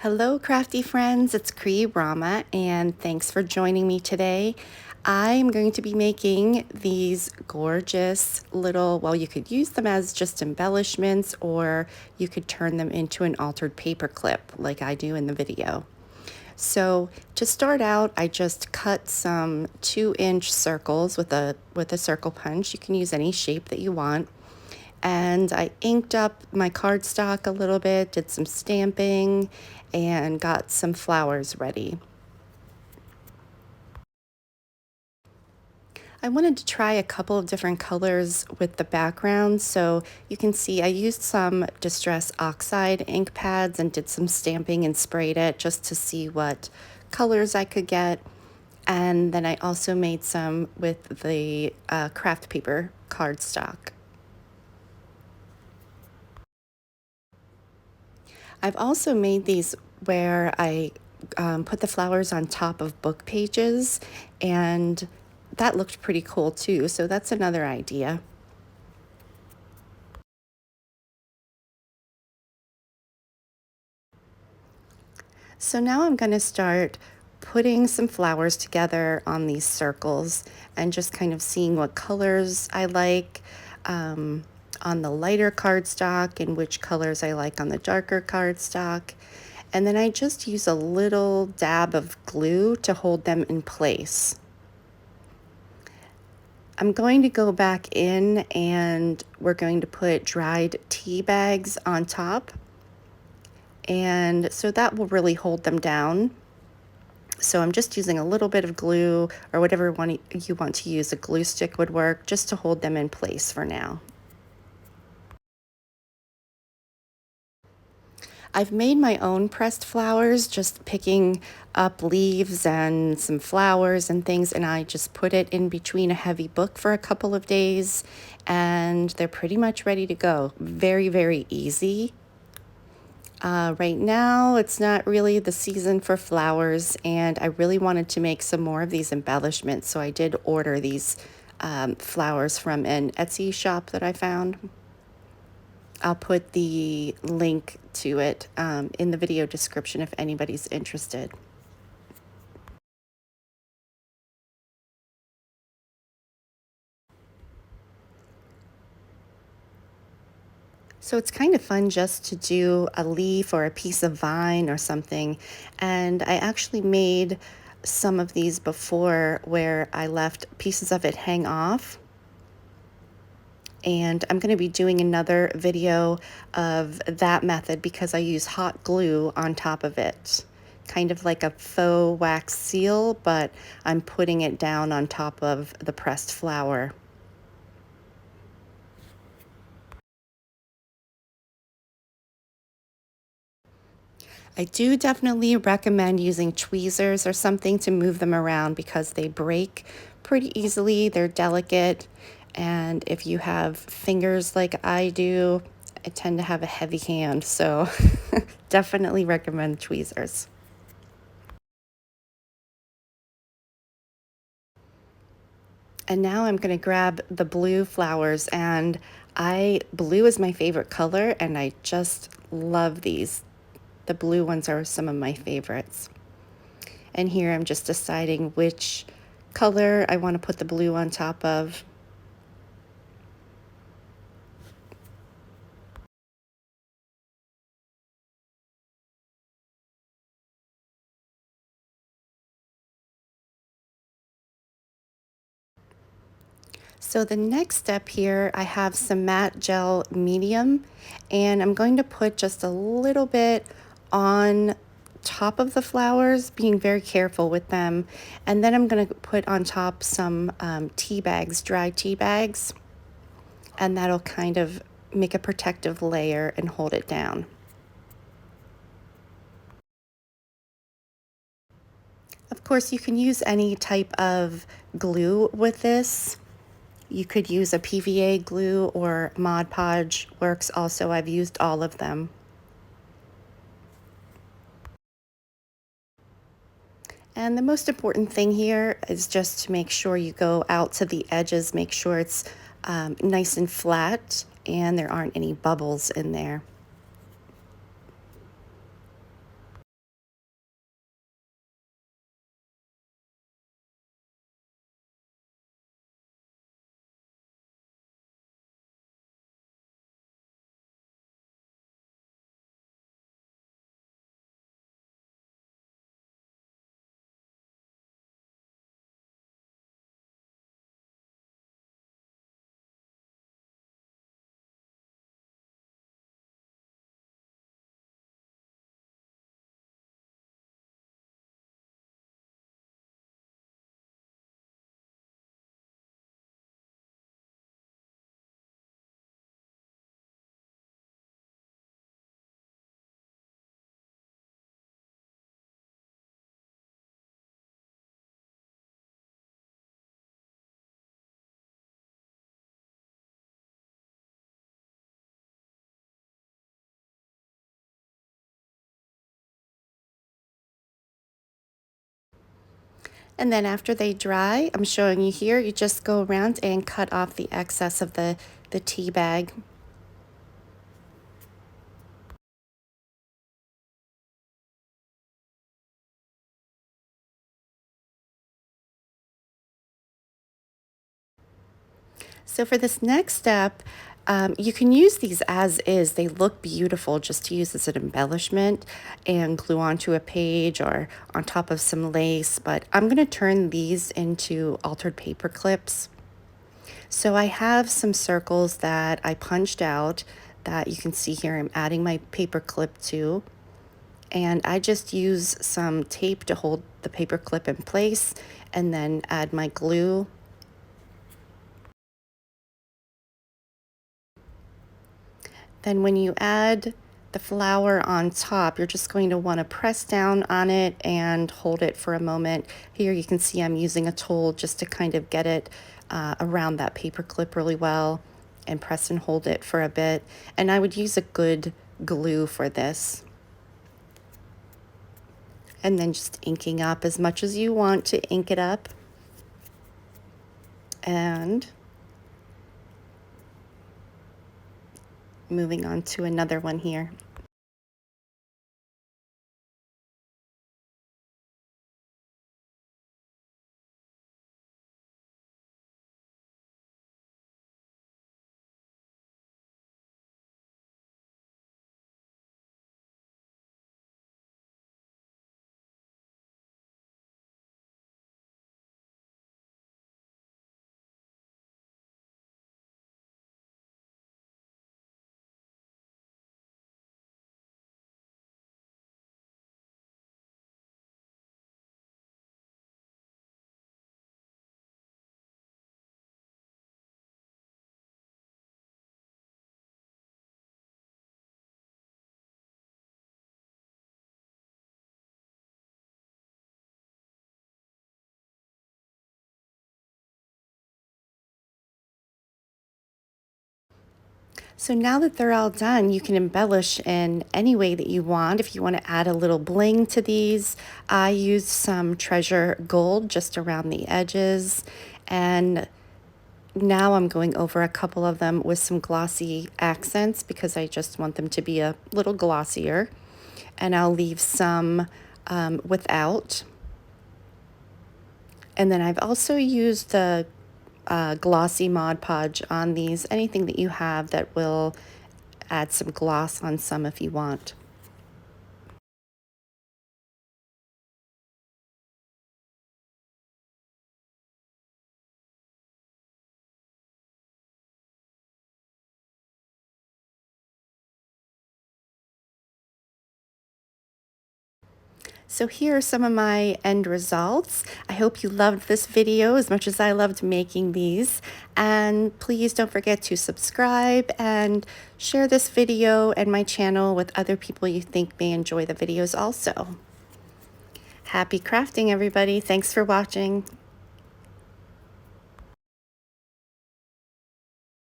Hello, crafty friends. It's Rama, and thanks for joining me today. I'm going to be making these gorgeous little, well, you could use them as just embellishments, or you could turn them into an altered paper clip like I do in the video. So to start out, I just cut some 2-inch circles with a circle punch. You can use any shape that you want. And I inked up my cardstock a little bit, did some stamping, and got some flowers ready. I wanted to try a couple of different colors with the background, so you can see I used some Distress Oxide ink pads and did some stamping and sprayed it just to see what colors I could get. And then I also made some with the craft paper cardstock. I've also made these where I put the flowers on top of book pages, and that looked pretty cool too. So that's another idea. So now I'm going to start putting some flowers together on these circles and just kind of seeing what colors I like on the lighter cardstock and which colors I like on the darker cardstock. And then I just use a little dab of glue to hold them in place. I'm going to go back in and we're going to put dried tea bags on top. And so that will really hold them down. So I'm just using a little bit of glue or whatever one you want to use. A glue stick would work just to hold them in place for now. I've made my own pressed flowers, just picking up leaves and some flowers and things, and I just put it in between a heavy book for a couple of days, and they're pretty much ready to go. Very, very easy. Right now, it's not really the season for flowers, and I really wanted to make some more of these embellishments, so I did order these flowers from an Etsy shop that I found. I'll put the link to it in the video description if anybody's interested. So it's kind of fun just to do a leaf or a piece of vine or something. And I actually made some of these before where I left pieces of it hang off. And I'm going to be doing another video of that method because I use hot glue on top of it. Kind of like a faux wax seal, but I'm putting it down on top of the pressed flower. I do definitely recommend using tweezers or something to move them around because they break pretty easily. They're delicate, and if you have fingers like I do, I tend to have a heavy hand, so definitely recommend tweezers. And now I'm going to grab the blue flowers, and blue is my favorite color, and I just love these. The blue ones are some of my favorites. And here I'm just deciding which color I want to put the blue on top of. So the next step here, I have some matte gel medium, and I'm going to put just a little bit on top of the flowers, being very careful with them. And then I'm going to put on top some tea bags, dry tea bags, and that'll kind of make a protective layer and hold it down. Of course, you can use any type of glue with this. You could use a PVA glue or Mod Podge works also. I've used all of them. And the most important thing here is just to make sure you go out to the edges, make sure it's nice and flat and there aren't any bubbles in there. And then after they dry, I'm showing you here, you just go around and cut off the excess of the tea bag. So for this next step, you can use these as is. They look beautiful just to use as an embellishment and glue onto a page or on top of some lace, but I'm going to turn these into altered paper clips. So I have some circles that I punched out that you can see here I'm adding my paper clip to. And I just use some tape to hold the paper clip in place and then add my glue. Then when you add the flower on top, you're just going to want to press down on it and hold it for a moment. Here you can see I'm using a tool just to kind of get it around that paper clip really well and press and hold it for a bit. And I would use a good glue for this. And then just inking up as much as you want to ink it up. And moving on to another one here. So now that they're all done, you can embellish in any way that you want. If you want to add a little bling to these, I used some treasure gold just around the edges. And now I'm going over a couple of them with some glossy accents because I just want them to be a little glossier. And I'll leave some without. And then I've also used the glossy Mod Podge on these, anything that you have that will add some gloss on some if you want. So here are some of my end results. I hope you loved this video as much as I loved making these. And please don't forget to subscribe and share this video and my channel with other people you think may enjoy the videos also. Happy crafting, everybody. Thanks for watching.